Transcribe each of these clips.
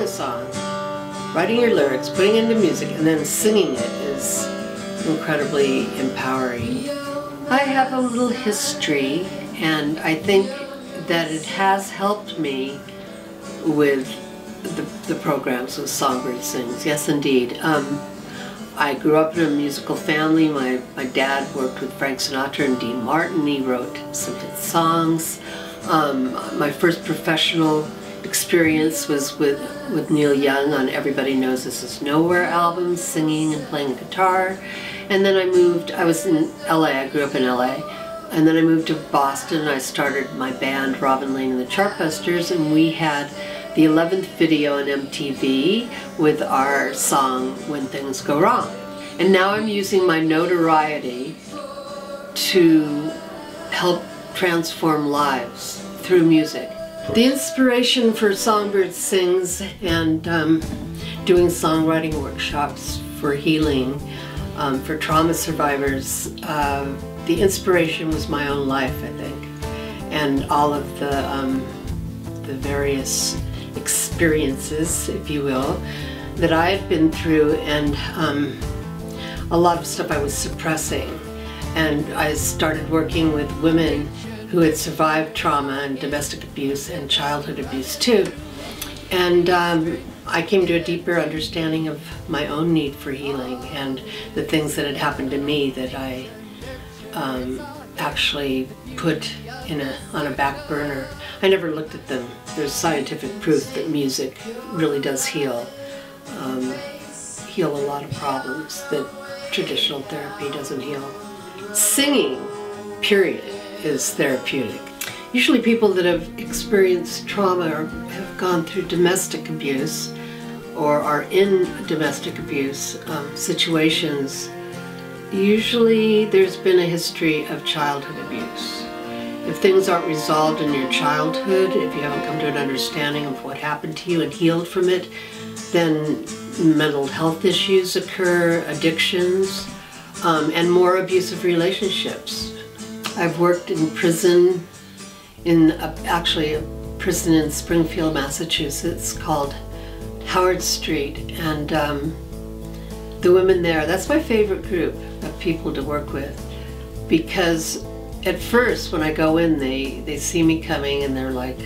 song, writing your lyrics, putting it into music, and then singing it is incredibly empowering. I have a little history, and I think that it has helped me with the programs with Songbird Sings. Yes, indeed. I grew up in a musical family. My dad worked with Frank Sinatra and Dean Martin. He wrote some hit songs. My first professional experience was with Neil Young on Everybody Knows This Is Nowhere albums, singing and playing guitar. And then I was in LA, I grew up in LA. And then I moved to Boston. I started my band, Robin Lane and the Chartbusters, and we had the 11th video on MTV with our song, When Things Go Wrong. And now I'm using my notoriety to help transform lives through music. The inspiration for Songbird Sings and doing songwriting workshops for healing for trauma survivors, the inspiration was my own life, I think, and all of the various experiences, if you will, that I had been through, and a lot of stuff I was suppressing. And I started working with women who had survived trauma and domestic abuse and childhood abuse too. And I came to a deeper understanding of my own need for healing and the things that had happened to me that I actually put on a back burner. I never looked at them. There's scientific proof that music really does heal a lot of problems that traditional therapy doesn't heal. Singing, period, is therapeutic. Usually people that have experienced trauma or have gone through domestic abuse or are in domestic abuse situations, usually there's been a history of childhood abuse. If things aren't resolved in your childhood, if you haven't come to an understanding of what happened to you and healed from it, then mental health issues occur, addictions, and more abusive relationships. I've worked in prison, actually a prison in Springfield, Massachusetts called Howard Street, and the women there, that's my favorite group of people to work with, because at first when I go in, they see me coming and they're like,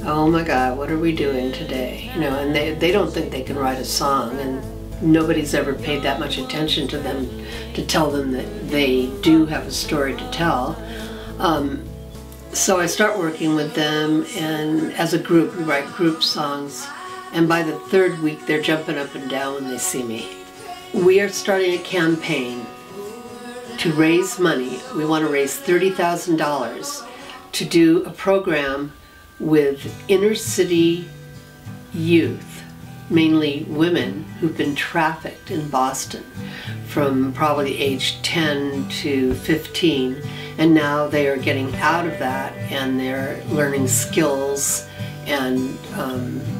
oh my God, what are we doing today? You know, and they don't think they can write a song, and nobody's ever paid that much attention to them to tell them that they do have a story to tell. So I start working with them, and as a group, we write group songs, and by the third week they're jumping up and down when they see me. We are starting a campaign to raise money. We want to raise $30,000 to do a program with inner city youth, mainly women who've been trafficked in Boston from probably age 10 to 15, and now they are getting out of that and they're learning skills and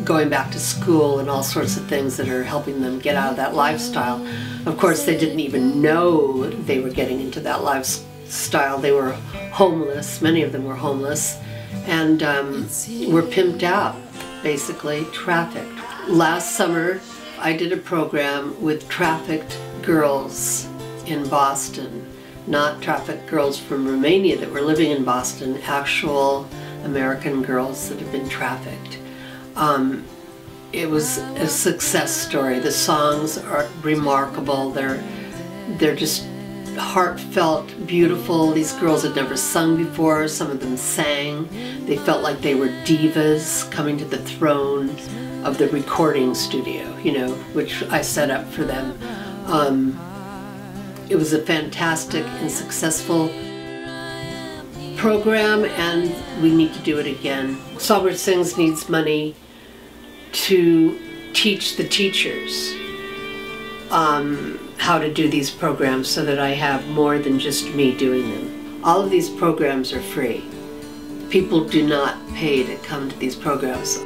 going back to school and all sorts of things that are helping them get out of that lifestyle. Of course, they didn't even know they were getting into that lifestyle. They were homeless, many of them were homeless, and were pimped out, basically trafficked. Last summer, I did a program with trafficked girls in Boston, not trafficked girls from Romania that were living in Boston, actual American girls that have been trafficked. It was a success story. The songs are remarkable. They're just heartfelt, beautiful. These girls had never sung before. Some of them sang. They felt like they were divas coming to the throne of the recording studio, you know, which I set up for them. It was a fantastic and successful program, and we need to do it again. Songbird Sings needs money to teach the teachers how to do these programs so that I have more than just me doing them. All of these programs are free. People do not pay to come to these programs.